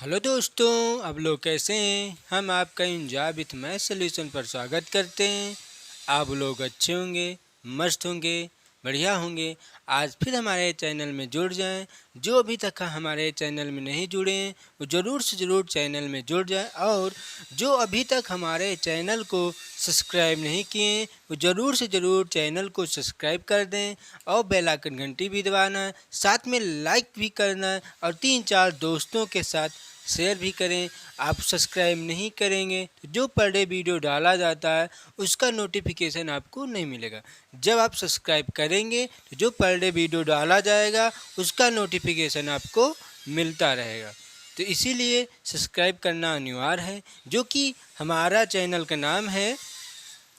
Hello दोस्तों, आप लोग कैसे हैं। हम आपका इंजॉय विथ मैथ सोल्यूशन पर स्वागत करते हैं। आप लोग अच्छे होंगे, मस्त होंगे, बढ़िया होंगे। आज फिर हमारे चैनल में जुड़ जाएं। जो अभी तक हमारे चैनल में नहीं जुड़े हैं वो ज़रूर से ज़रूर चैनल में जुड़ जाएं, और जो अभी तक हमारे चैनल को सब्सक्राइब नहीं किए हैं वो ज़रूर से ज़रूर चैनल को सब्सक्राइब कर दें और बेल आइकन घंटी भी दबाना है, साथ में लाइक भी करना है और 3-4 दोस्तों के साथ शेयर भी करें। आप सब्सक्राइब नहीं करेंगे तो जो पर डे वीडियो डाला जाता है उसका नोटिफिकेशन आपको नहीं मिलेगा। जब आप सब्सक्राइब करेंगे तो जो पर डे वीडियो डाला जाएगा उसका नोटिफिकेशन आपको मिलता रहेगा। तो इसीलिए सब्सक्राइब करना अनिवार्य है, जो कि हमारा चैनल का नाम है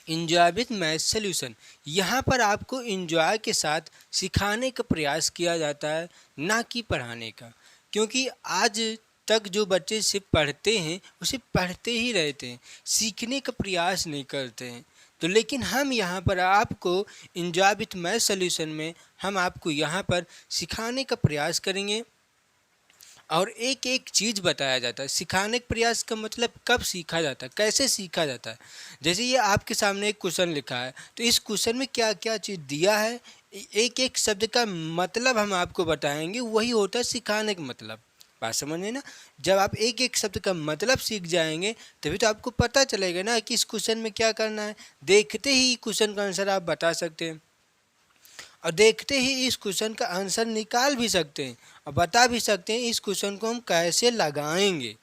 इंजॉय विथ मैथ सोल्यूशन। यहाँ पर आपको इंजॉय के साथ सिखाने का प्रयास किया जाता है, ना कि पढ़ाने का। क्योंकि आज तक जो बच्चे सिर्फ पढ़ते हैं वो सिर्फ पढ़ते ही रहते हैं, सीखने का प्रयास नहीं करते हैं। तो लेकिन हम यहाँ पर आपको इंजॉय विथ मैथ सोल्यूशन में हम आपको यहाँ पर सिखाने का प्रयास करेंगे और एक एक चीज़ बताया जाता है। सिखाने का प्रयास का मतलब कब सीखा जाता है, कैसे सीखा जाता है। जैसे ये आपके सामने एक क्वेश्चन लिखा है, तो इस क्वेश्चन में क्या क्या चीज़ दिया है, एक एक शब्द का मतलब हम आपको बताएंगे, वही होता है सिखाने का मतलब। बात समझ में ना। जब आप एक एक शब्द का मतलब सीख जाएंगे तभी तो आपको पता चलेगा ना कि इस क्वेश्चन में क्या करना है। देखते ही क्वेश्चन का आंसर आप बता सकते हैं और देखते ही इस क्वेश्चन का आंसर निकाल भी सकते हैं और बता भी सकते हैं इस क्वेश्चन को हम कैसे लगाएंगे।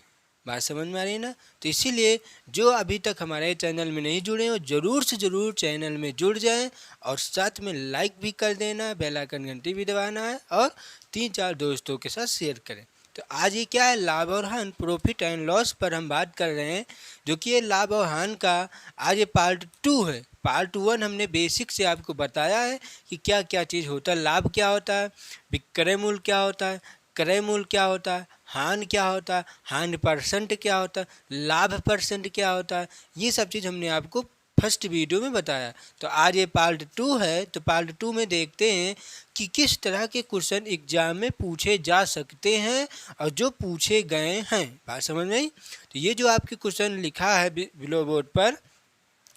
बात समझ में आ रही है ना। तो इसीलिए जो अभी तक हमारे चैनल में नहीं जुड़े हैं वो ज़रूर से ज़रूर चैनल में जुड़ जाएं और साथ में लाइक भी कर देना, बेल आइकन घंटी भी दबाना है और 3-4 दोस्तों के साथ शेयर करें। तो आज ये क्या है, लाभ और हानि, प्रॉफिट एंड लॉस पर हम बात कर रहे हैं, जो कि ये लाभ और हानि का आज ये पार्ट 2 है। पार्ट 1 हमने बेसिक से आपको बताया है कि क्या क्या चीज़ होता है, लाभ क्या होता है, विक्रय मूल्य क्या होता है, क्रय मूल्य क्या होता है, हानि क्या होता है, हानि परसेंट क्या होता है, लाभ परसेंट क्या होता है। ये सब चीज़ हमने आपको फर्स्ट वीडियो में बताया। तो आज ये पार्ट 2 है। तो पार्ट 2 में देखते हैं कि किस तरह के क्वेश्चन एग्जाम में पूछे जा सकते हैं और जो पूछे गए हैं। बात समझ में आई। तो ये जो आपके क्वेश्चन लिखा है बिलो बोर्ड पर,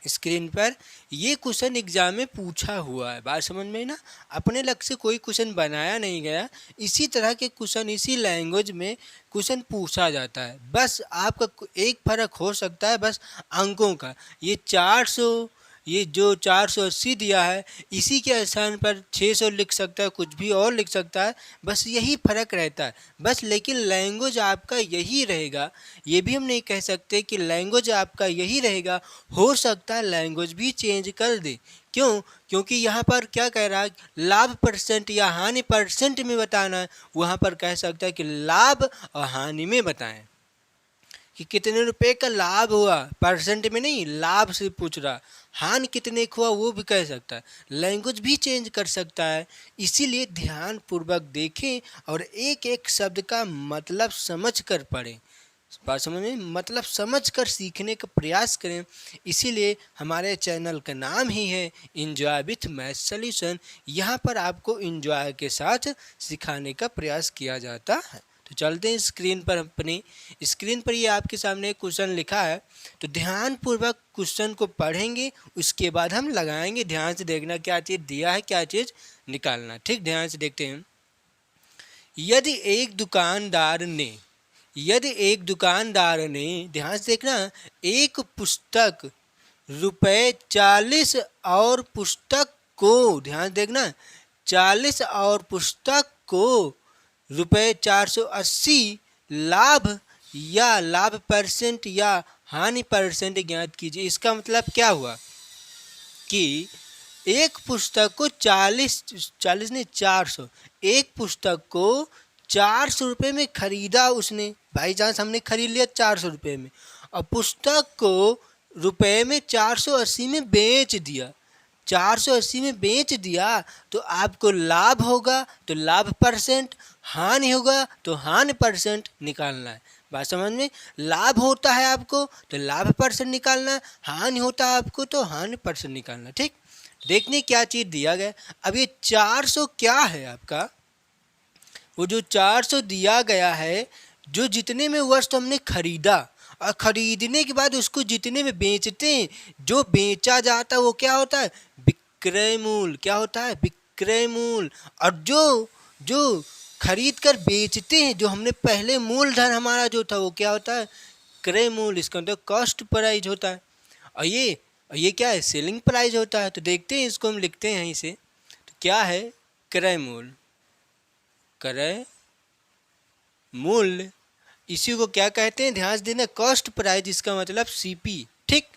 स्क्रीन पर, ये क्वेश्चन एग्जाम में पूछा हुआ है। बात समझ में ना। अपने लग से कोई क्वेश्चन बनाया नहीं गया, इसी तरह के क्वेश्चन इसी लैंग्वेज में क्वेश्चन पूछा जाता है। बस आपका एक फ़र्क हो सकता है, बस अंकों का। ये 400, ये जो 480 दिया है इसी के स्थान पर 600 लिख सकता है, कुछ भी और लिख सकता है, बस यही फ़र्क रहता है बस। लेकिन लैंग्वेज आपका यही रहेगा। ये भी हम नहीं कह सकते कि लैंग्वेज आपका यही रहेगा, हो सकता है लैंग्वेज भी चेंज कर दे। क्यों? क्योंकि यहाँ पर क्या कह रहा है, लाभ परसेंट या हानि परसेंट में बताना है। वहाँ पर कह सकता है कि लाभ और हानि में बताएं कि कितने रुपए का लाभ हुआ, परसेंट में नहीं, लाभ से पूछ रहा। हानि कितने का हुआ वो भी कह सकता है, लैंग्वेज भी चेंज कर सकता है। इसीलिए ध्यान पूर्वक देखें और एक एक शब्द का मतलब समझ कर पढ़ें। बात समझ में, मतलब समझ कर सीखने का प्रयास करें। इसीलिए हमारे चैनल का नाम ही है इंजॉय विथ मैथ सोल्यूशन। यहाँ पर आपको इंजॉय के साथ सिखाने का प्रयास किया जाता है। तो चलते हैं स्क्रीन पर। अपनी स्क्रीन पर ये आपके सामने एक क्वेश्चन लिखा है, तो ध्यानपूर्वक क्वेश्चन को पढ़ेंगे, उसके बाद हम लगाएंगे। ध्यान से देखना क्या चीज़ दिया है, क्या चीज़ निकालना। ठीक, ध्यान से देखते हैं। यदि एक दुकानदार ने ध्यान से देखना, एक पुस्तक ₹40 और पुस्तक को, ध्यान से देखना, 40 और पुस्तक को ₹480 लाभ या लाभ परसेंट या हानि परसेंट ज्ञात कीजिए। इसका मतलब क्या हुआ कि एक पुस्तक को 40 नहीं 400, एक पुस्तक को 400 रुपये में खरीदा उसने। भाई चांस हमने खरीद लिया 400 रुपये में, और पुस्तक को रुपए में 480 में बेच दिया। 480 में बेच दिया तो आपको लाभ होगा तो लाभ परसेंट, हानि होगा तो हानि परसेंट निकालना है। बात समझ में। लाभ होता है आपको तो लाभ परसेंट निकालना है, हानि होता है आपको तो हानि परसेंट निकालना है। ठीक, देखने क्या चीज़ दिया गया। अब ये 400 क्या है आपका, वो जो 400 दिया गया है जो जितने में वस्तु हमने खरीदा और खरीदने के बाद उसको जितने में बेचते हैं, जो बेचा जाता है वो क्या होता है? विक्रय मूल्य। क्या होता है? विक्रय मूल्य। और जो जो खरीद कर बेचते हैं, जो हमने पहले मूलधन हमारा जो था वो क्या होता है? क्रय मूल्य। इसका मतलब कॉस्ट प्राइस होता है। और ये क्या है? सेलिंग प्राइस होता है। तो देखते हैं, इसको हम लिखते हैं यहीं से। तो क्या है? क्रय मूल्य। क्रय मूल्य इसी को क्या कहते हैं? ध्यान देना, कॉस्ट प्राइस। इसका मतलब सीपी। ठीक,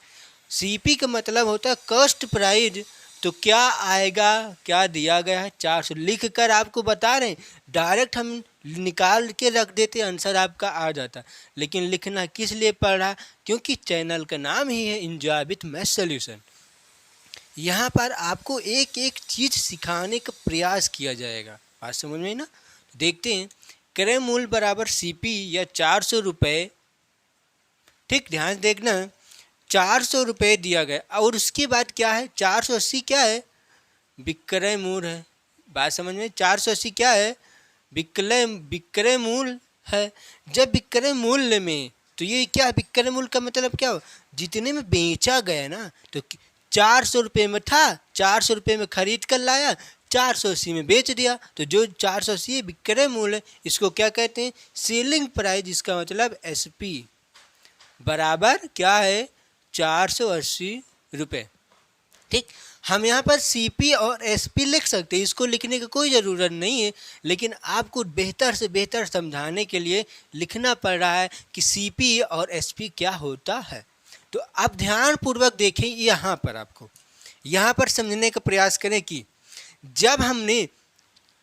सीपी का मतलब होता है कॉस्ट प्राइस। तो क्या आएगा? क्या दिया गया है? 400 लिख कर आपको बता रहे हैं। डायरेक्ट हम निकाल के रख देते, आंसर आपका आ जाता। लेकिन लिखना किस लिए पड़ रहा? क्योंकि चैनल का नाम ही है एंजॉय विथ मैथ सॉल्यूशन। यहाँ पर आपको एक एक चीज़ सिखाने का प्रयास किया जाएगा। बात समझ में ना? देखते हैं, क्रय मूल्य बराबर सीपी या 400 रुपये। ठीक, ध्यान देखना, 400 रुपये दिया गया और उसके बाद क्या है? 480 क्या है? विक्रय मूल्य है। बात समझ में? 480 क्या है? विक्रय मूल्य है। जब विक्रय मूल्य में, तो ये क्या है? विक्रय मूल्य का मतलब क्या हो? जितने में बेचा गया ना, तो 400 रुपये में था, 400 रुपये में खरीद कर लाया, 480 में बेच दिया। तो जो 480 विक्रय मूल्य, इसको क्या कहते हैं? Selling price. इसका मतलब एसपी बराबर क्या है? 480 रुपये। ठीक, हम यहाँ पर सीपी और एसपी लिख सकते हैं, इसको लिखने की कोई ज़रूरत नहीं है। लेकिन आपको बेहतर से बेहतर समझाने के लिए लिखना पड़ रहा है कि सीपी और एसपी क्या होता है। तो आप ध्यानपूर्वक देखें, यहाँ पर आपको यहाँ पर समझने का प्रयास करें कि जब हमने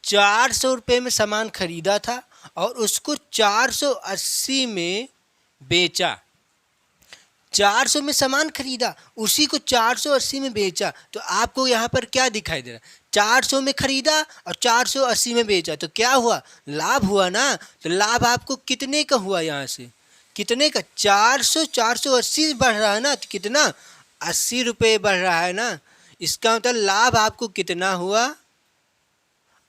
400 रुपये में सामान खरीदा था और उसको 480 में बेचा, 400 में सामान खरीदा, उसी को 480 में बेचा, तो आपको यहाँ पर क्या दिखाई दे रहा? 400 में खरीदा और 480 में बेचा, तो क्या हुआ? लाभ हुआ ना। तो लाभ आपको कितने का हुआ? यहाँ से कितने का? 400 480 बढ़ रहा है ना, तो कितना? 80 रुपये बढ़ रहा है ना। इसका मतलब लाभ आपको कितना हुआ?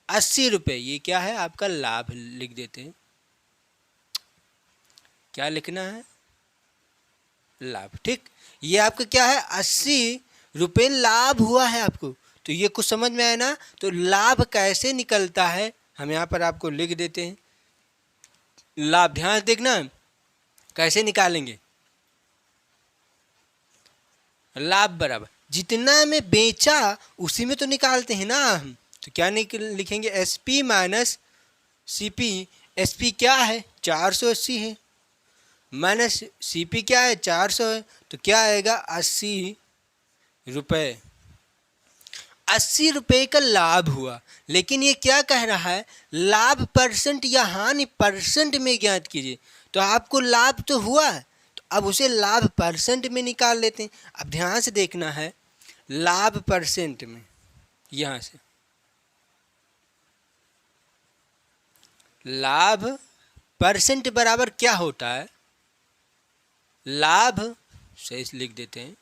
80 रुपये। ये क्या है? आपका लाभ लिख देते हैं। क्या लिखना है? लाभ। ठीक, ये आपका क्या है? 80 रुपये लाभ हुआ है आपको। तो ये कुछ समझ में आया ना? तो लाभ कैसे निकलता है हम यहाँ पर आपको लिख देते हैं। लाभ ध्यान देखना, कैसे निकालेंगे? लाभ बराबर जितना में बेचा उसी में तो निकालते हैं ना हम। तो क्या लिखेंगे? SP minus CP. एसपी क्या है? 480 है, माइनस सीपी क्या है? 400 है। तो क्या आएगा? 80 रुपये। 80 रुपये का लाभ हुआ। लेकिन ये क्या कह रहा है? लाभ परसेंट या हानि परसेंट में ज्ञात कीजिए। तो आपको लाभ तो हुआ है, तो अब उसे लाभ परसेंट में निकाल लेते हैं। अब ध्यान से देखना है, लाभ परसेंट में, यहाँ से लाभ परसेंट बराबर क्या होता है? लाभ सही से लिख देते हैं,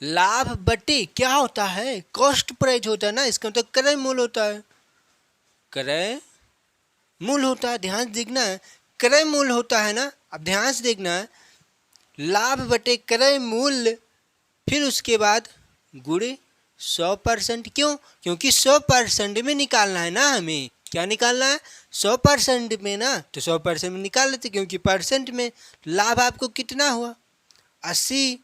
लाभ बटे क्या होता है? कॉस्ट प्राइस होता है ना। इसका मतलब क्रय मूल्य होता है। क्रय मूल्य होता है। ध्यान से देखना है, क्रय मूल्य होता है ना। अब ध्यान से देखना है, लाभ बटे क्रय मूल्य, फिर उसके बाद गुणे 100%। क्यों? क्योंकि 100% में निकालना है ना हमें। क्या निकालना है? 100% में ना। तो 100% में निकाल लेते, क्योंकि परसेंट में। लाभ आपको कितना हुआ? 80।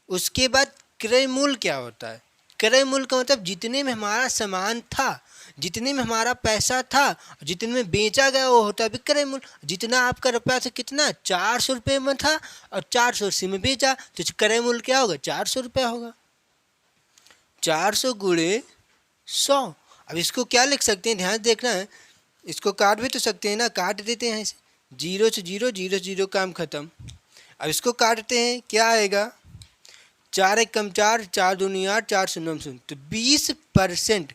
उसके बाद क्रय मूल्य क्या होता है? क्रय मूल्य का मतलब जितने में हमारा सामान था, जितने में हमारा पैसा था, जितने में बेचा गया, वो होता है विक्रय मूल्य। जितना आपका रुपया था, कितना? 400 रुपये में था और 480 में बेचा, तो क्रय मूल्य क्या होगा? 400 रुपया होगा। 400 गुणे 100। अब इसको क्या लिख सकते हैं? ध्यान देखना है, इसको काट भी तो सकते हैं ना। काट देते हैं ऐसे, 0 से 0, 0 से 0, काम खत्म। अब इसको काटते हैं, क्या आएगा? 4 एक कम 4, 4 दूनी 8, 4 शून्य 0, तो 20%।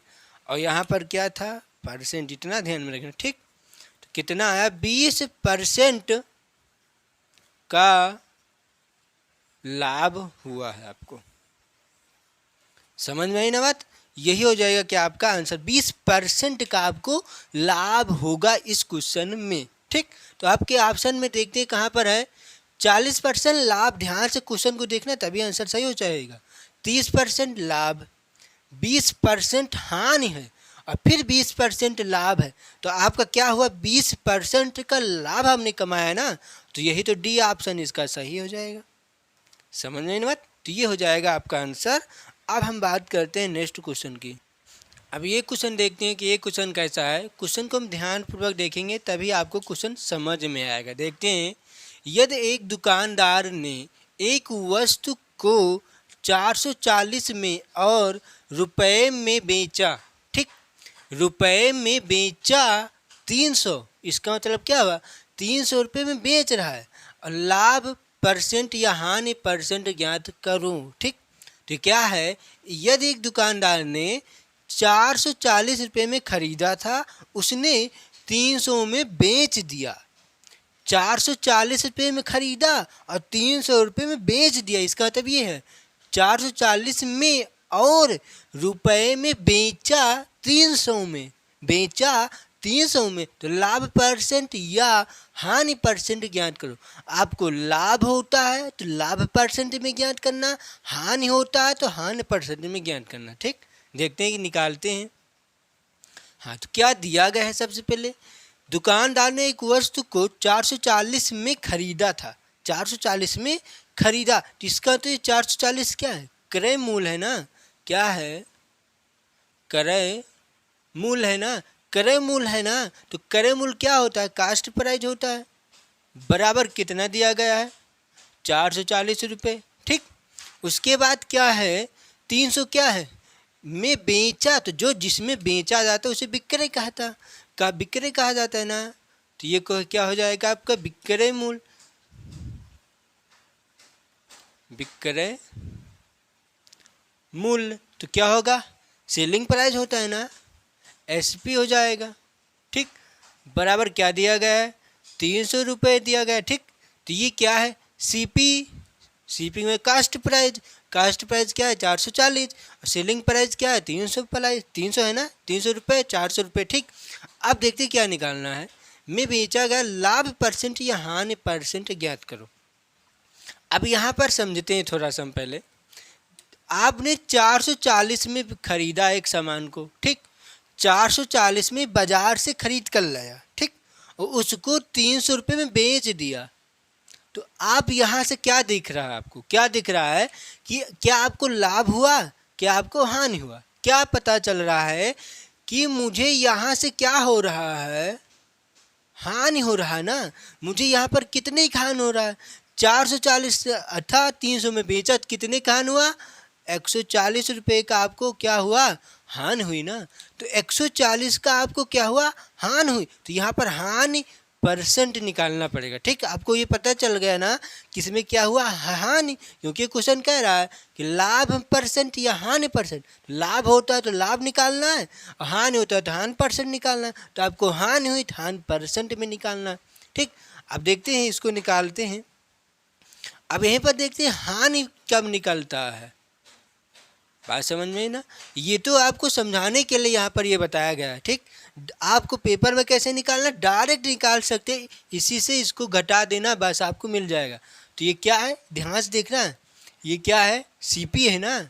और यहाँ पर क्या था? परसेंट। इतना ध्यान में रखना। ठीक, तो कितना आया? 20% का लाभ हुआ है आपको। समझ में आई ना बात? यही हो जाएगा कि आपका आंसर 20% का आपको लाभ होगा इस क्वेश्चन में। ठीक, तो आपके ऑप्शन में देखते हैं कहाँ पर है 40% लाभ। ध्यान से क्वेश्चन को देखना तभी आंसर सही हो जाएगा। 30% लाभ, 20% हानि है और फिर 20% लाभ है, तो आपका क्या हुआ 20% का लाभ हमने कमाया ना, तो यही तो डी ऑप्शन इसका सही हो जाएगा। समझ में ना बात? तो ये हो जाएगा आपका आंसर। अब हम बात करते हैं नेक्स्ट क्वेश्चन की। अब ये क्वेश्चन देखते हैं कि ये क्वेश्चन कैसा है। क्वेश्चन को हम ध्यानपूर्वक देखेंगे तभी आपको क्वेश्चन समझ में आएगा। देखते हैं, यदि एक दुकानदार ने एक वस्तु को 440 में और रुपए में बेचा, ठीक, रुपए में बेचा 300, इसका मतलब क्या हुआ 300 रुपये में बेच रहा है और लाभ परसेंट या हानि परसेंट ज्ञात करूं। ठीक, तो क्या है, यदि एक दुकानदार ने 440 रुपये में खरीदा था, उसने 300 में बेच दिया। 440 रुपये में खरीदा और 300 रुपये में बेच दिया, इसका मतलब ये है 440 में और रुपए में बेचा 300 में, बेचा 300 में, तो लाभ परसेंट या हानि परसेंट ज्ञात करो। आपको लाभ होता है तो लाभ परसेंट में ज्ञात करना, हानि होता है तो हानि परसेंट में ज्ञात करना। ठीक, देखते हैं कि निकालते हैं। हाँ, तो क्या दिया गया है, सबसे पहले दुकानदार ने एक वस्तु को 440 में खरीदा था, 440 में खरीदा, तो इसका तो ये 440 क्या है, क्रय मूल्य है ना, क्या है, क्रय मूल्य है ना, क्रय मूल्य है ना, तो क्रय मूल्य क्या होता है, कास्ट प्राइस होता है, बराबर कितना दिया गया है 440 रुपये। ठीक, उसके बाद क्या है 300 क्या है में बेचा, तो जो जिसमें बेचा जाता है उसे विक्रय कहता, का विक्रय कहा जाता है ना, तो ये क्या हो जाएगा आपका विक्रय मूल्य, विक्रय मूल्य, तो क्या होगा सेलिंग प्राइस होता है ना, एसपी हो जाएगा। ठीक, बराबर क्या दिया गया है 300 रुपये दिया गया है। ठीक, तो ये क्या है सीपी, सीपी में कास्ट प्राइस, कास्ट प्राइस क्या है 440 और सेलिंग प्राइस क्या है 300 प्राइस, 300 है ना, 300 रुपये 400 रुपये। ठीक, अब देखते क्या निकालना है, में बेचा गया लाभ परसेंट या हानि परसेंट ज्ञात करो। अब यहाँ पर समझते हैं थोड़ा सा हम पहले, आपने 440 में खरीदा एक सामान को, ठीक, 440 में बाजार से खरीद कर लाया, ठीक, और उसको 300 रुपये में बेच दिया, तो आप यहाँ से क्या दिख रहा है, आपको क्या दिख रहा है कि क्या आपको लाभ हुआ, क्या आपको हानि हुआ, क्या पता चल रहा है कि मुझे यहाँ से क्या हो रहा है, हानि हो रहा है ना, मुझे यहाँ पर कितने का हानि हो रहा है, 440 अर्थात 300 में बेचा, कितने का हानि हुआ 140 रुपये का आपको क्या हुआ हानि हुई ना, तो 140 का आपको क्या हुआ हानि हुई, तो यहाँ पर हानि परसेंट निकालना पड़ेगा। ठीक, आपको ये पता चल गया ना किसमें क्या हुआ हानि, क्योंकि क्वेश्चन कह रहा है कि लाभ परसेंट या हानि परसेंट, लाभ होता है तो लाभ निकालना है और हानि होता है तो हानि परसेंट निकालना है, तो आपको हानि हुई तो हानि परसेंट में निकालना है। ठीक, अब देखते हैं इसको निकालते हैं। अब यहीं पर देखते हैं हानि कब निकलता है, बात समझ में ना, ये तो आपको समझाने के लिए यहाँ पर ये बताया गया है। ठीक, आपको पेपर में कैसे निकालना, डायरेक्ट निकाल सकते, इसी से इसको घटा देना बस आपको मिल जाएगा। तो ये क्या है ध्यान से देखना, ये क्या है सीपी है ना,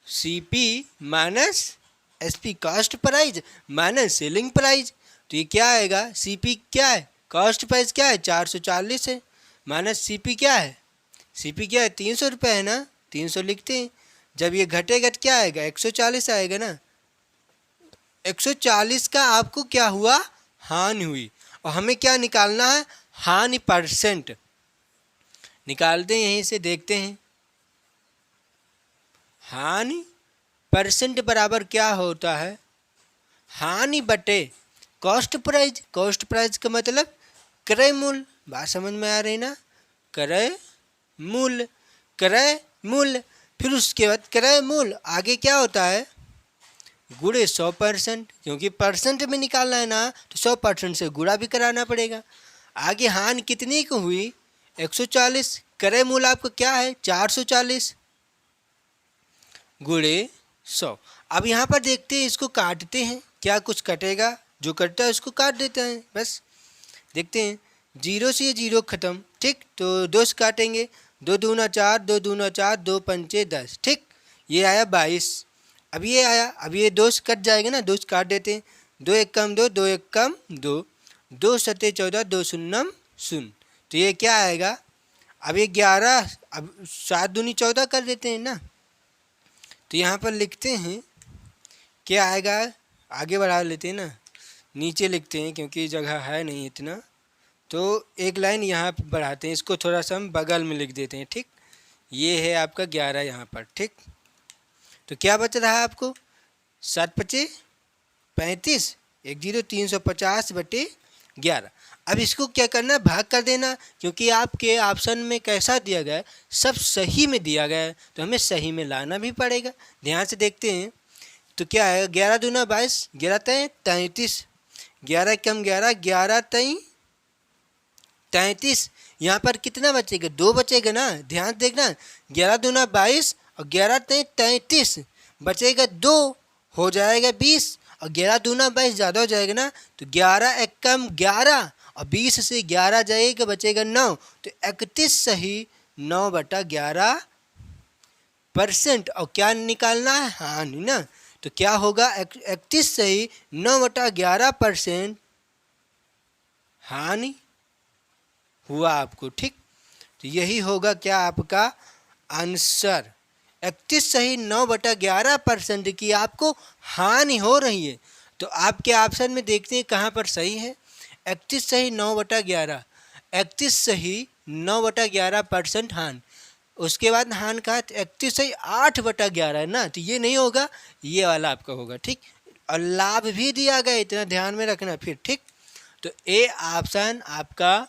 CP minus SP cost price minus selling price, तो ये क्या आएगा सीपी क्या है कास्ट प्राइस क्या है 440 है, माइनस सीपी क्या है, सीपी क्या है 300 रुपये है ना, 300 लिखते हैं, जब ये घटेगा तो क्या आएगा 140 आएगा ना, 140 का आपको क्या हुआ हानि हुई, और हमें क्या निकालना है हानि परसेंट, निकालते हैं यहीं से देखते हैं, हानि परसेंट बराबर क्या होता है हानि बटे कॉस्ट प्राइस, कॉस्ट प्राइस का मतलब क्रय मूल्य, बात समझ में आ रही ना, क्रय मूल्य, क्रय मूल्य, फिर उसके बाद क्रय मूल्य आगे क्या होता है गुणे 100%, क्योंकि परसेंट में निकालना है ना तो 100% से गुणा भी कराना पड़ेगा। आगे हानि कितनी की हुई 140, क्रय मूल्य आपका क्या है 440 गुणे 100। अब यहाँ पर देखते हैं, इसको काटते हैं, क्या कुछ कटेगा, जो कटता है उसको काट देते हैं बस। देखते हैं, 0 से 0 ख़त्म, ठीक, तो 2 से काटेंगे, 2 दूना 4, 2 दूना 4, 2 पंचे 10, ठीक, ये आया 22। अब ये आया, अब ये 2 से कट जाएगा ना, 2 से काट देते हैं, 2 एक कम 2, 2 एक कम 2, 2 सत्ते 14, 2 शून्यम 0, तो ये क्या आएगा, अब ये 11, अब 7 दूनी 14 कर देते हैं ना, तो यहाँ पर लिखते हैं क्या आएगा, आगे बढ़ा लेते हैं ना, नीचे लिखते हैं क्योंकि जगह है नहीं इतना, तो एक लाइन यहाँ पर बढ़ाते हैं, इसको थोड़ा सा हम बगल में लिख देते हैं, ठीक, ये है आपका 11 यहाँ पर, ठीक, तो क्या बच रहा है आपको, 7 पचे 35, 10 350 बटे 11। अब इसको क्या करना है, भाग कर देना, क्योंकि आपके ऑप्शन में कैसा दिया गया है, सब सही में दिया गया है, तो हमें सही में लाना भी पड़ेगा। ध्यान से देखते हैं, तो क्या है, 11 दूना 22, 11 तय 33, 11 कम 11, 11 तय 33, यहाँ पर कितना बचेगा, 2 बचेगा ना, ध्यान देखना, 11 दूना 22 और 11 तय 33, बचेगा 2, हो जाएगा 20, और 11 दूना 22 ज़्यादा हो जाएगा ना, तो 11 एक कम 11 और 20 से 11 जाएगा, बचेगा 9, तो 31 सही 9/11%। और क्या निकालना है, हानि ना, तो क्या होगा, 31 सही 9/11% हानि हुआ आपको, ठीक, तो यही होगा क्या आपका आंसर, 31 सही 9/11% की आपको हानि हो रही है। तो आपके ऑप्शन में देखते हैं कहाँ पर सही है, 31 सही 9/11, 31 सही 9/11% हानि, उसके बाद हान कहा 31 सही 8/11 है ना, तो ये नहीं होगा, ये वाला आपका होगा, ठीक, और लाभ भी दिया गया, इतना ध्यान में रखना फिर, ठीक, तो ए ऑप्शन आपका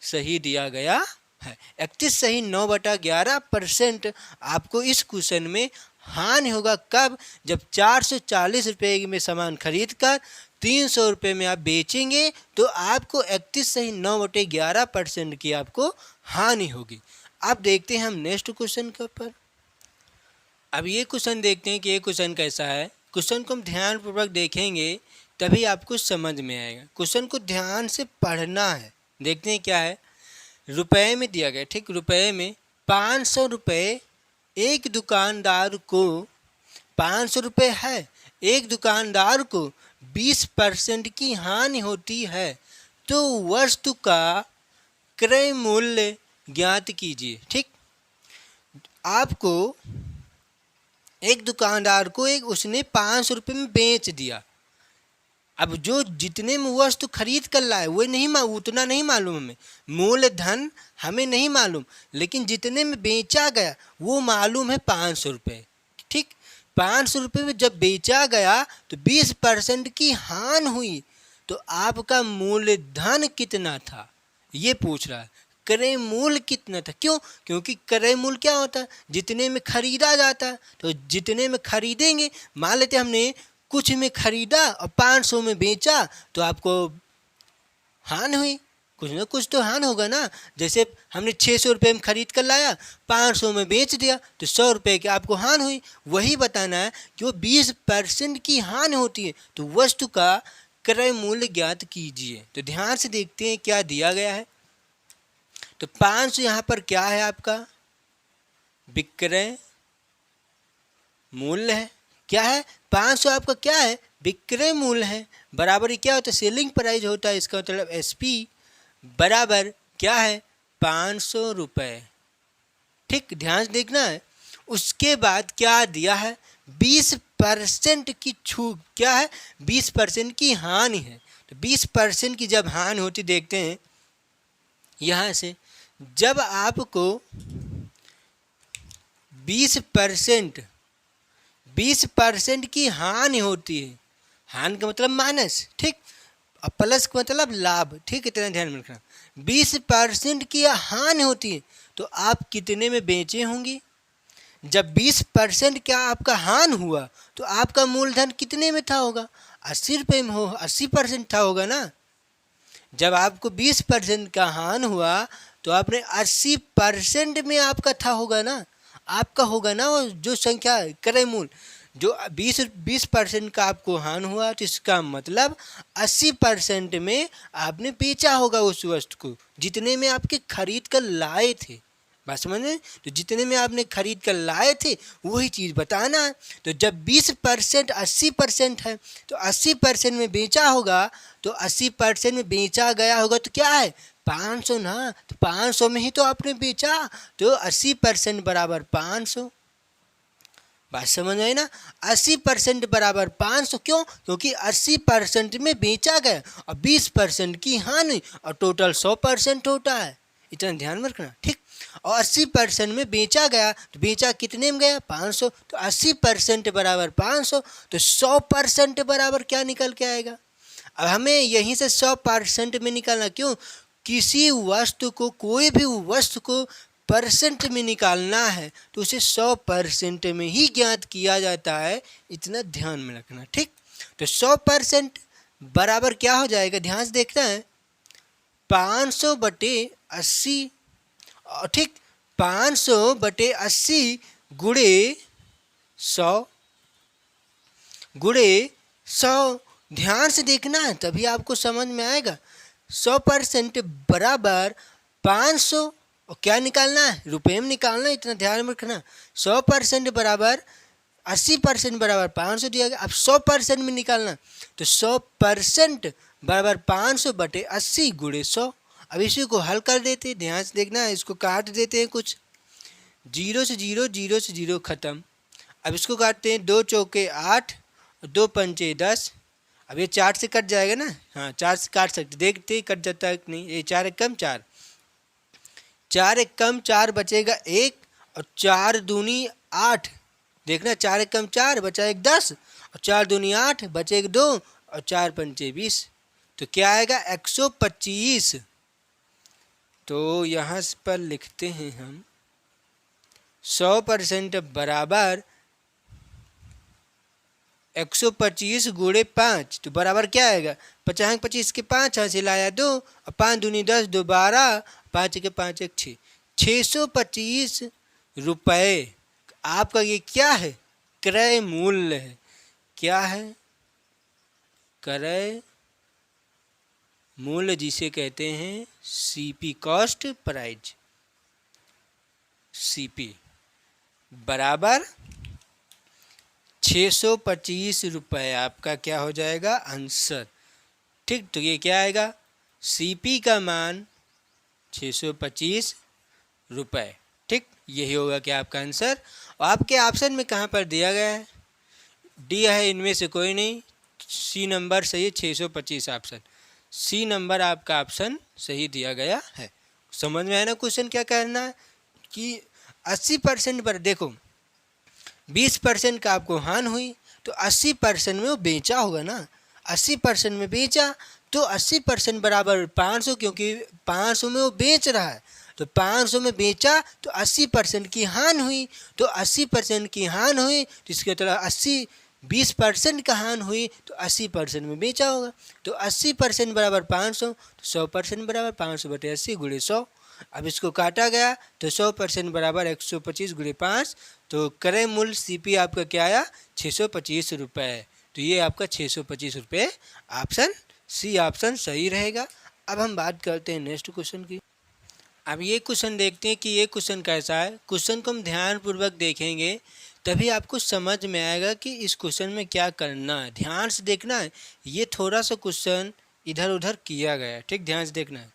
सही दिया गया है, 31 सही 9/11% आपको इस क्वेश्चन में हानि होगा, कब, जब 440 रुपये में सामान खरीद कर 300 रुपये में आप बेचेंगे, तो आपको 31 सही 9/11% की आपको हानि होगी। अब देखते हैं हम नेक्स्ट क्वेश्चन के ऊपर। अब ये क्वेश्चन देखते हैं कि ये क्वेश्चन कैसा है, क्वेश्चन को हम ध्यानपूर्वक देखेंगे तभी आपको समझ में आएगा, क्वेश्चन को ध्यान से पढ़ना है। देखते हैं क्या है, रुपए में दिया गया, ठीक, रुपए में 500 रुपये एक दुकानदार को, 500 रुपये है, एक दुकानदार को 20% की हानि होती है, तो वस्तु का क्रय मूल्य ज्ञात कीजिए, ठीक, आपको एक दुकानदार को उसने 500 रुपये में बेच दिया, अब जो जितने में वस्तु खरीद कर लाए वो नहीं, उतना नहीं मालूम हमें, मूलधन हमें नहीं मालूम, लेकिन जितने में बेचा गया वो मालूम है 500 रुपये, ठीक, 500 रुपये में जब बेचा गया तो 20% की हानि हुई, तो आपका मूलधन कितना था ये पूछ रहा है, क्रय मूल्य कितना था, क्यों, क्योंकि क्रय मूल्य क्या होता है, जितने में खरीदा जाता है, तो जितने में खरीदेंगे, मान लेते हमने कुछ में खरीदा और 500 में बेचा, तो आपको हानि हुई, कुछ ना कुछ तो हानि होगा ना, जैसे हमने 600 रुपये में खरीद कर लाया, 500 में बेच दिया, तो 100 रुपये की आपको हानि हुई, वही बताना है कि वो 20% की हानि होती है, तो वस्तु का क्रय मूल्य ज्ञात कीजिए। तो ध्यान से देखते हैं क्या दिया गया है, तो 500 यहाँ पर क्या है आपका विक्रय मूल्य है, क्या है 500 आपका क्या है विक्रय मूल्य है, बराबर क्या होता है सेलिंग प्राइस होता है, इसका मतलब एसपी बराबर क्या है 500 रुपये, ठीक, ध्यान से देखना है। उसके बाद क्या दिया है 20% की छूट, क्या है 20% की हानि है, तो 20% की जब हानि होती देखते हैं यहाँ से, जब आपको 20% की हानि होती है, हानि का मतलब माइनस, ठीक, और प्लस का मतलब लाभ, ठीक, इतना ध्यान में रखना, 20% की हानि होती है, तो आप कितने में बेचे होंगे, जब 20% क्या आपका हानि हुआ, तो आपका मूलधन कितने में था होगा, 80 रुपये में हो, 80% था होगा ना, जब आपको 20% का हानि हुआ तो आपने 80% में आपका था होगा ना, आपका होगा ना वो जो संख्या क्रय मूल्य, जो 20% का आपको हानि हुआ तो इसका मतलब 80% में आपने बेचा होगा उस वस्तु को, जितने में आपके खरीद कर लाए थे। बात समझ में? तो जितने में आपने खरीद कर लाए थे वही चीज़ बताना है। तो जब 20% 80% है तो 80% में बेचा होगा, तो 80% में बेचा गया होगा तो क्या है 500 ना, तो 500 में ही तो आपने बेचा, तो 80% बराबर 500। बात समझ आई ना? 80% बराबर 500, क्यों? क्योंकि 80% में बेचा गया और 20% की हानि और टोटल 100% होता है। इतना ध्यान में रखना, ठीक। और 80% में बेचा गया तो बेचा कितने में गया 500, तो 80% बराबर 500, तो 100% बराबर क्या निकल के आएगा? अब हमें यहीं से 100% में निकालना, क्यों? किसी वस्तु को, कोई भी वस्तु को परसेंट में निकालना है तो उसे 100% में ही ज्ञात किया जाता है। इतना ध्यान में रखना, ठीक। तो 100% बराबर क्या हो जाएगा, ध्यान से देखना है, 500 बटे 80, ठीक, 500 बटे 80 गुणे 100 गुणे 100। ध्यान से देखना है तभी आपको समझ में आएगा। 100% बराबर 500, और क्या निकालना है, रुपये में निकालना है, इतना ध्यान में रखना। 100% बराबर 80% बराबर 500 दिया गया। अब 100% में निकालना, तो 100% बराबर 500 बटे 80 गुणे 100। अब इसी को हल कर देते हैं, ध्यान से देखना है, इसको काट देते हैं कुछ, 0 से 0, 0 से 0 खत्म। अब इसको काटते हैं, 2 चौके 8 और 2 पंचे 10। अब ये 4 से कट जाएगा ना, हाँ 4 से काट सकते, देखते ही कट जाता है कि नहीं। ये 4 एक कम 4, 4 एक कम 4 बचेगा 1, और 4 दूनी 8, देखना 4 एक कम 4 बचा 1 10, और 4 दूनी 8 बचे 1 2, और 4 पंचे 20, तो क्या आएगा 125। तो यहाँ पर लिखते हैं हम 100% बराबर 125 गुणे 5, तो बराबर क्या आएगा 50 25 के 5 हासिल आया 2, और 5 दूनी 10 2 12, 5 के 5 1 6, 625 रुपये आपका ये क्या है, क्रय मूल्य है। क्या है, क्रय मूल्य, जिसे कहते हैं सीपी, कॉस्ट प्राइस, सीपी बराबर 625 रुपये आपका क्या हो जाएगा आंसर, ठीक। तो ये क्या आएगा, सीपी का मान 625 रुपये, ठीक। यही होगा क्या आपका आंसर। और आपके ऑप्शन में कहाँ पर दिया गया है, डी है, इनमें से कोई नहीं, सी नंबर सही है, 625 ऑप्शन, सी नंबर आपका ऑप्शन सही दिया गया है। समझ में आया ना क्वेश्चन क्या कहना है, कि 80% पर देखो 20% का आपको हानि हुई तो 80% में वो बेचा होगा ना, 80% में बेचा तो 80% बराबर 500, क्योंकि 500 में वो बेच रहा है, तो 500 में बेचा तो 80% की हानि हुई, तो 80% की हानि हुई तो इसके मतलब 20% का हानि हुई तो 80% में बेचा होगा, तो 80% बराबर 500, तो 100% बराबर 500 बटे 80 गुणे 100। अब इसको काटा गया तो 100% बराबर 125 गुणे 5, तो क्रय मूल्य सीपी आपका क्या आया 625 रुपये। तो ये आपका 625 रुपये, ऑप्शन सी ऑप्शन सही रहेगा। अब हम बात करते हैं नेक्स्ट क्वेश्चन की। अब ये क्वेश्चन देखते हैं कि ये क्वेश्चन कैसा है। क्वेश्चन को हम ध्यानपूर्वक देखेंगे तभी आपको समझ में आएगा कि इस क्वेश्चन में क्या करना है। ध्यान से देखना है, ये थोड़ा सा क्वेश्चन इधर उधर किया गया है, ठीक, ध्यान से देखना है।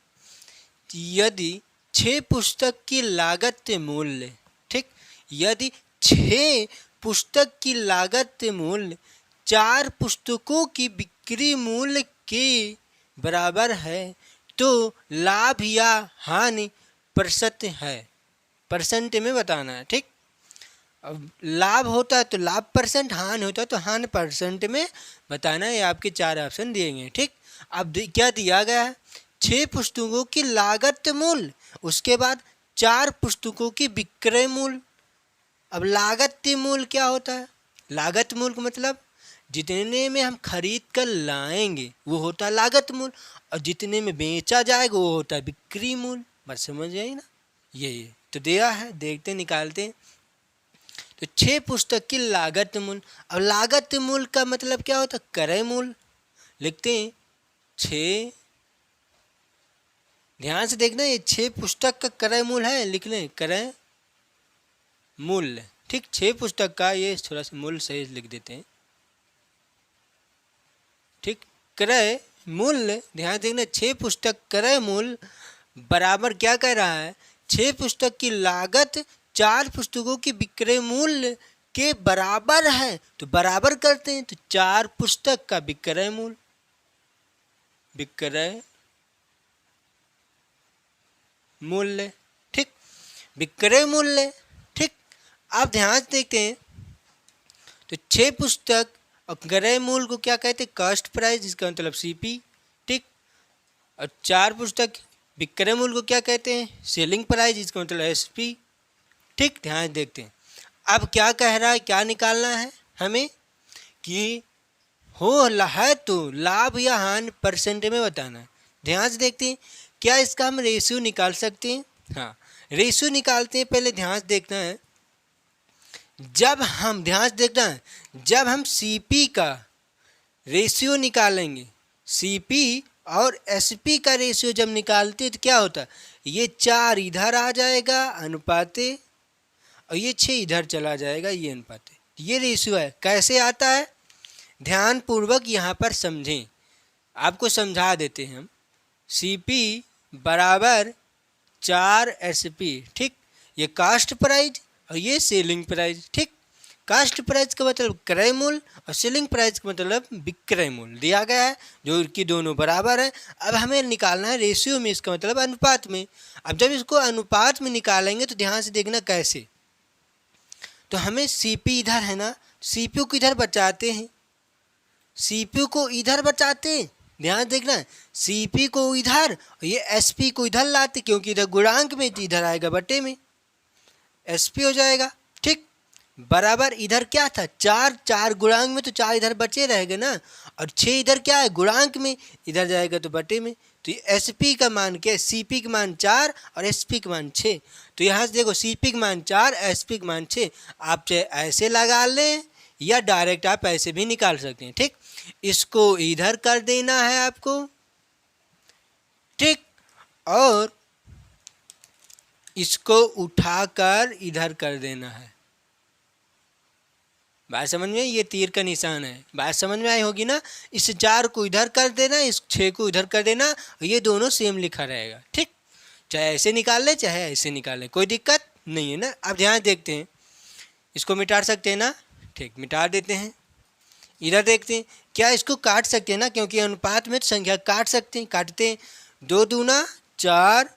यदि 6 पुस्तक की लागत मूल्य, ठीक, यदि 6 पुस्तक की लागत मूल्य 4 पुस्तकों की बिक्री मूल्य के बराबर है तो लाभ या हानि प्रतिशत है, परसेंट में बताना है, ठीक। अब लाभ होता है तो लाभ परसेंट, हानि होता है तो हानि परसेंट में बताना है। ये आपके 4 ऑप्शन दिए गए, ठीक। अब क्या दिया गया है, 6 पुस्तकों की लागत मूल्य, उसके बाद 4 पुस्तकों की विक्रय मूल्य। अब लागत मूल्य क्या होता है, लागत मूल्य का मतलब जितने में हम खरीद कर लाएंगे वो होता है लागत मूल्य, और जितने में बेचा जाएगा वो होता है बिक्री मूल्य। बस समझ आई ना, यही तो दिया है, देखते निकालते हैं। तो 6 पुस्तक की लागत मूल्य। अब लागत मूल्य का मतलब क्या होता है? क्रय मूल्य। लिखते हैं 6, ध्यान से देखना, ये 6 पुस्तक का क्रय मूल्य है, लिख लें क्रय मूल्य। ठीक, 6 पुस्तक का ये थोड़ा सा मूल्य सही लिख देते हैं। ठीक, क्रय मूल्य, ध्यान देखना, 6 पुस्तक क्रय मूल्य बराबर क्या कह रहा है? 6 पुस्तक की लागत 4 पुस्तकों की विक्रय मूल्य के बराबर है। तो बराबर करते हैं, तो 4 पुस्तक का विक्रय मूल्य, विक्रय मूल्य। ठीक, विक्रय मूल्य। ठीक, अब ध्यान से देखते हैं, तो 6 पुस्तक और क्रय मूल्य को क्या कहते हैं? कॉस्ट प्राइस, जिसका मतलब सीपी। ठीक, और 4 पुस्तक विक्रय मूल्य को क्या कहते हैं? सेलिंग प्राइस, जिसका मतलब एसपी। ठीक, ध्यान देखते हैं। अब क्या कह रहा है, क्या निकालना है हमें कि है तो लाभ या हानि परसेंट में बताना है। ध्यान से देखते हैं, क्या इसका हम रेशियो निकाल सकते हैं? हाँ, रेशियो निकालते हैं। पहले ध्यान से देखना है, जब हम ध्यान से देखना है, जब हम सीपी का रेशियो निकालेंगे, सीपी और एसपी का रेशियो जब निकालते हैं तो क्या होता है? ये 4 इधर आ जाएगा अनुपाते, और ये 6 इधर चला जाएगा, ये अनुपाते। ये रेशियो है। कैसे आता है? ध्यान पूर्वक यहाँ पर समझें, आपको समझा देते हैं हम। सीपी बराबर 4 एसपी। ठीक, ये कास्ट प्राइस और ये सेलिंग प्राइस। ठीक, कास्ट प्राइस का मतलब क्रय मूल्य और सेलिंग प्राइस का मतलब विक्रय मूल्य दिया गया है, जो कि दोनों बराबर है। अब हमें निकालना है रेशियो में, इसका मतलब अनुपात में। अब जब इसको अनुपात में निकालेंगे तो ध्यान से देखना कैसे। तो हमें सीपी इधर है ना, सीपीयू को इधर बचाते हैं, सीपीयू को इधर बचाते हैं। ध्यान देखना, सीपी को इधर और ये एसपी को इधर लाते, क्योंकि इधर गुणांक में, इधर आएगा बटे में, एसपी हो जाएगा। ठीक, बराबर इधर क्या था? 4 गुणांक में, तो 4 इधर बचे रहेगा ना, और 6 इधर क्या है? गुणांक में, इधर जाएगा तो बटे में। तो एसपी का मान क्या है? सीपी का मान 4 और एसपी का मान 6। तो यहाँ से देखो, सीपी का मान 4, एसपी का मान 6। आप चाहे ऐसे लगा लें या डायरेक्ट आप ऐसे भी निकाल सकते हैं। ठीक, इसको इधर कर देना है आपको। ठीक, और इसको उठाकर इधर कर देना है। बात समझ में? ये तीर का निशान है, बात समझ में आई होगी ना। इस 4 को इधर कर देना, इस 6 को इधर कर देना, ये दोनों सेम लिखा रहेगा। ठीक, चाहे ऐसे निकाल ले चाहे ऐसे निकाल ले, कोई दिक्कत नहीं है ना। अब ध्यान देखते हैं, इसको मिटा सकते हैं ना। ठीक, मिटा देते हैं। इधर देखते हैं, क्या इसको काट सकते हैं ना, क्योंकि अनुपात में तो संख्या काट सकते हैं। काटते हैं, 2 दूना 4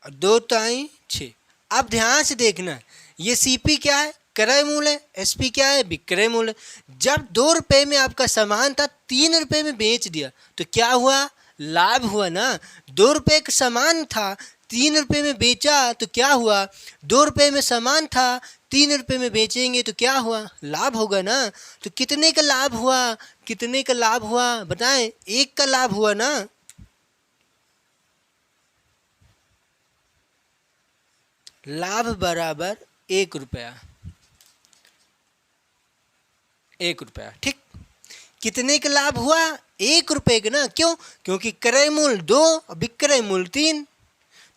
और 2 ताई 6। अब ध्यान से देखना, ये सीपी क्या है? क्रय मूल्य है। एसपी क्या है? विक्रय मूल्य। जब 2 रुपये में आपका सामान था, 3 रुपये में बेच दिया, तो क्या हुआ? लाभ हुआ ना। 2 रुपये का सामान था, 3 रुपये में बेचा, तो क्या हुआ? 2 रुपये में सामान था, 3 रुपये में बेचेंगे तो क्या हुआ? लाभ होगा ना। तो कितने का लाभ हुआ? कितने का लाभ हुआ बताएं? 1 का लाभ हुआ ना। लाभ बराबर 1 रुपया, 1 रुपया। ठीक, कितने का लाभ हुआ? 1 रुपये का ना। क्यों? क्योंकि क्रय मूल्य 2 और विक्रय मूल्य 3।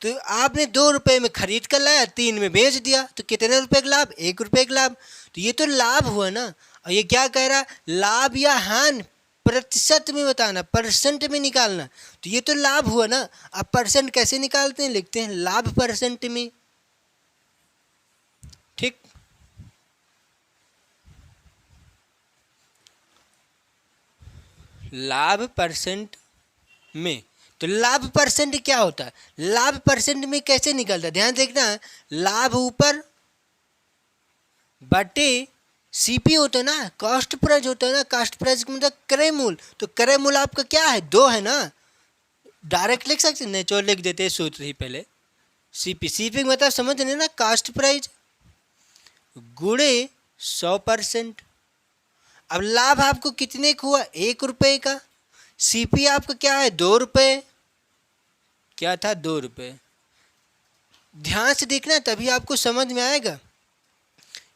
तो आपने 2 रुपये में खरीद कर लाया, 3 में बेच दिया, तो कितने रुपए का लाभ? 1 रुपये का लाभ। तो ये तो लाभ हुआ ना। और ये क्या कह रहा? लाभ या हानि प्रतिशत में बताना, परसेंट में निकालना। तो ये तो लाभ हुआ ना। अब परसेंट कैसे निकालते हैं? लिखते हैं लाभ परसेंट में। ठीक, लाभ परसेंट में। तो लाभ परसेंट क्या होता है? लाभ परसेंट में कैसे निकलता है? ध्यान देखना, लाभ ऊपर बटे सीपी होता है ना, कॉस्ट प्राइस होता है ना। कॉस्ट प्राइस का मतलब क्रय मूल्य। तो क्रय मूल्य आपका क्या है? 2 है ना। डायरेक्ट लिख सकते, नेचुरल लिख देते हैं सूत्र ही पहले। सीपी, सीपी का मतलब समझ रहे ना, कॉस्ट प्राइस गुणे 100%। अब लाभ आपको कितने का हुआ? 1 रुपये का। सीपी आपका क्या है? 2 रुपये। क्या था? 2 रुपये। ध्यान से देखना, तभी आपको समझ में आएगा।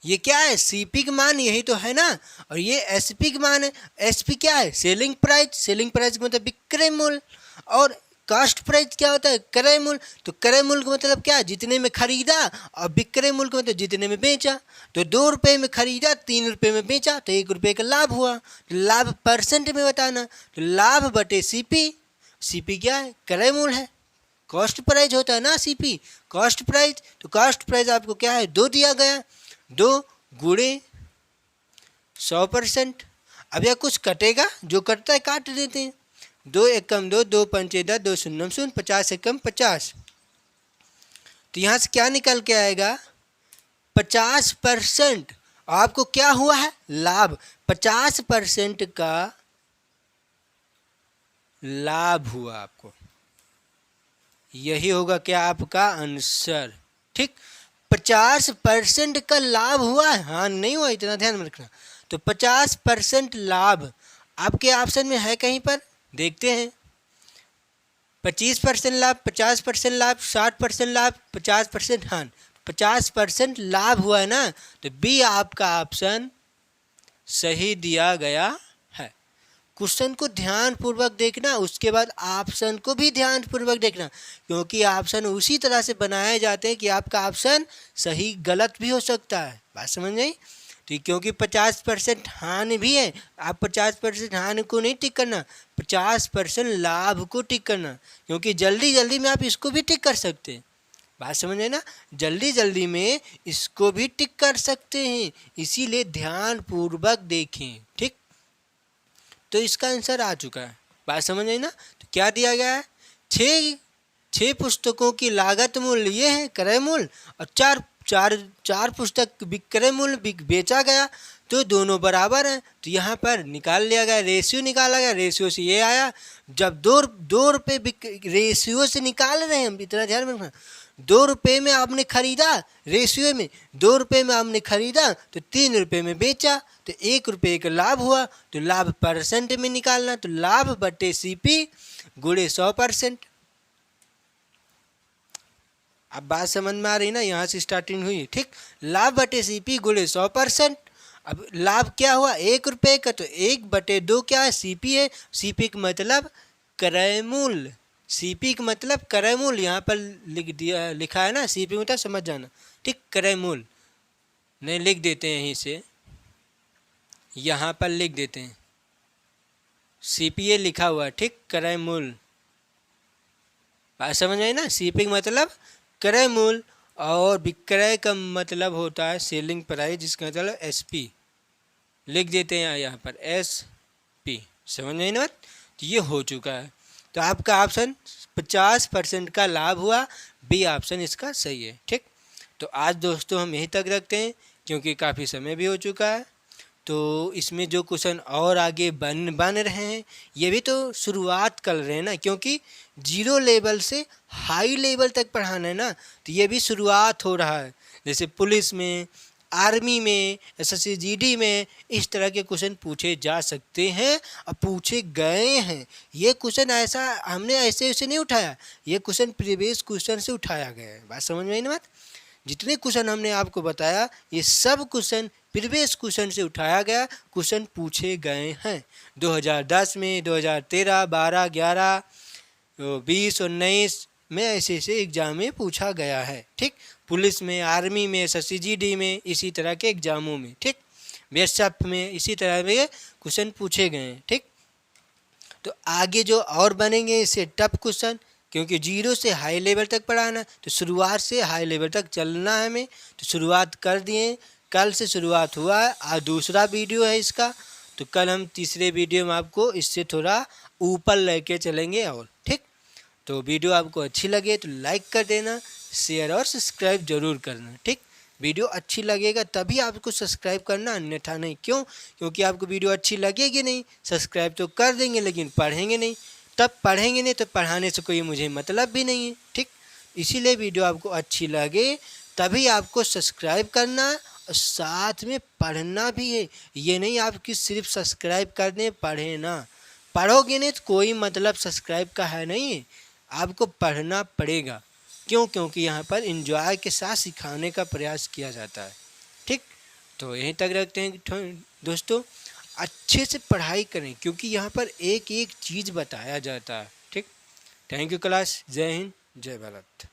ये क्या है, सीपी का मान यही तो है ना, और ये एसपी का मान है। एसपी क्या है, सेलिंग प्राइस, सेलिंग प्राइस का मतलब विक्रय मूल्य, और कास्ट प्राइस क्या होता है, क्रय मूल्य। तो क्रय मूल्य का मतलब क्या है, जितने में खरीदा, और विक्रय मूल्य का मतलब जितने में बेचा। तो 2 रुपये में खरीदा, 3 रुपये में बेचा, तो 1 रुपये का लाभ हुआ। तो लाभ परसेंट में बताना, तो लाभ बटे सीपी। सीपी क्या है, क्रय मूल्य है। कॉस्ट प्राइस होता है ना सीपी, कॉस्ट प्राइस। तो कॉस्ट प्राइस आपको क्या है, 2 दिया गया, 2 गुणे 100%। अब यह कुछ कटेगा, जो कटता है काट देते हैं। 2 एकम 2, 2 पंचे 10, 2 शून्यम शून्य, 50 एकम 50। तो यहाँ से क्या निकल के आएगा, 50%। आपको क्या हुआ है, लाभ। 50% का लाभ हुआ आपको, यही होगा क्या आपका आंसर। ठीक, 50% का लाभ हुआ है, हाँ नहीं हुआ, इतना ध्यान में रखना। तो 50% लाभ आपके ऑप्शन में है कहीं पर, देखते हैं। 25% लाभ, 50% लाभ, 60% लाभ, 50%, हाँ 50% लाभ हुआ है ना, तो बी आपका ऑप्शन सही दिया गया है। क्वेश्चन को ध्यान पूर्वक देखना, उसके बाद ऑप्शन को भी ध्यान पूर्वक देखना, क्योंकि ऑप्शन उसी तरह से बनाए जाते हैं कि आपका ऑप्शन सही गलत भी हो सकता है। बात समझ नहीं, ठीक, क्योंकि 50% हानि भी है। आप 50% हानि को नहीं टिक करना, 50% लाभ को टिक करना, क्योंकि जल्दी जल्दी में आप इसको भी टिक कर सकते हैं। बात समझे ना, जल्दी जल्दी में इसको भी टिक कर सकते हैं, इसीलिए ध्यान पूर्वक देखें। ठीक, तो इसका आंसर आ चुका है। बात समझ आई ना, तो क्या दिया गया है, 6 पुस्तकों की लागत मूल्य ये है क्रय मूल्य, और चार पुस्तक विक्रय मूल्य बेचा गया, तो दोनों बराबर हैं। तो यहाँ पर निकाल लिया गया, रेशियो निकाला गया, रेशियो से ये आया। जब दो रुपये रेशियो से निकाल रहे हैं हम, इतना ध्यान में रखना। 2 रुपये में आपने खरीदा, रेशियो में 2 रुपये में आपने खरीदा, तो 3 रुपये में बेचा, तो 1 रुपये का लाभ हुआ। तो लाभ परसेंट में निकालना, तो लाभ बटे सीपी गुणे 100%। अब बात समझ में आ रही ना, यहाँ से स्टार्टिंग हुई। ठीक, लाभ बटे सीपी गुणे 100%। अब लाभ क्या हुआ, 1 रुपये का, तो 1/2 क्या है, सीपी है। सीपी का मतलब क्रय मूल्य, सीपी का मतलब क्रय मूल्य, यहाँ पर लिखा है ना, सीपी मतलब समझ जाना। ठीक, क्रय मूल्य नहीं लिख देते हैं, यहीं से यहाँ पर लिख देते हैं, सीपीए लिखा हुआ है। ठीक, क्रय मूल्य, बात समझ आई ना। सीपी का मतलब क्रय मूल्य, और विक्रय का मतलब होता है सेलिंग प्राइस, जिसका मतलब एसपी लिख देते हैं यहाँ पर, एसपी। समझ नहीं ना, तो ये हो चुका है। तो आपका ऑप्शन 50% का लाभ हुआ, बी ऑप्शन इसका सही है। ठीक, तो आज दोस्तों हम यहीं तक रखते हैं, क्योंकि काफ़ी समय भी हो चुका है। तो इसमें जो क्वेश्चन और आगे बन रहे हैं, ये भी तो शुरुआत कर रहे हैं ना, क्योंकि 0 लेवल से हाई लेवल तक पढ़ाना है ना, तो ये भी शुरुआत हो रहा है। जैसे पुलिस में, आर्मी में, एसएससी जीडी में इस तरह के क्वेश्चन पूछे जा सकते हैं, और पूछे गए हैं। ये क्वेश्चन ऐसा हमने ऐसे नहीं उठाया, ये क्वेश्चन प्रीवियस क्वेश्चन से उठाया गया है। बात समझ में आई ना बात। जितने क्वेश्चन हमने आपको बताया, ये सब क्वेश्चन प्रीवियस क्वेश्चन से उठाया गया क्वेश्चन पूछे गए हैं। 2010 में, 2013, 12, 11, 20, 19 में ऐसे एग्जाम में पूछा गया है। ठीक, पुलिस में, आर्मी में, एसएससी जीडी में, इसी तरह के एग्जामों में। ठीक, बीएसएफ में इसी तरह के क्वेश्चन पूछे गए हैं। ठीक, तो आगे जो और बनेंगे इससे टफ क्वेश्चन, क्योंकि 0 से हाई लेवल तक पढ़ाना, तो शुरुआत से हाई लेवल तक चलना है हमें। तो शुरुआत कर दिए, कल से शुरुआत हुआ है, आज दूसरा वीडियो है इसका। तो कल हम तीसरे वीडियो में आपको इससे थोड़ा ऊपर लेके चलेंगे। और ठीक, तो वीडियो आपको अच्छी लगे तो लाइक कर देना, शेयर और सब्सक्राइब जरूर करना। ठीक, वीडियो अच्छी लगेगा तभी आपको सब्सक्राइब करना, अन्यथा नहीं। क्यों, क्योंकि आपको वीडियो अच्छी लगेगी नहीं, सब्सक्राइब तो कर देंगे लेकिन पढ़ेंगे नहीं। तब पढ़ेंगे नहीं तो पढ़ाने से कोई मुझे मतलब भी नहीं है। ठीक, इसीलिए वीडियो आपको अच्छी लगे तभी आपको सब्सक्राइब करना, और साथ में पढ़ना भी है। ये नहीं आपकी सिर्फ सब्सक्राइब कर दें, पढ़े ना। पढ़ोगे नहीं तो कोई मतलब सब्सक्राइब का है नहीं है, आपको पढ़ना पड़ेगा। क्यों, क्योंकि यहाँ पर एंजॉय के साथ सिखाने का प्रयास किया जाता है। ठीक, तो यहीं तक रखते हैं दोस्तों, अच्छे से पढ़ाई करें क्योंकि यहाँ पर एक एक चीज़ बताया जाता है। ठीक, थैंक यू क्लास, जय हिंद जय भारत।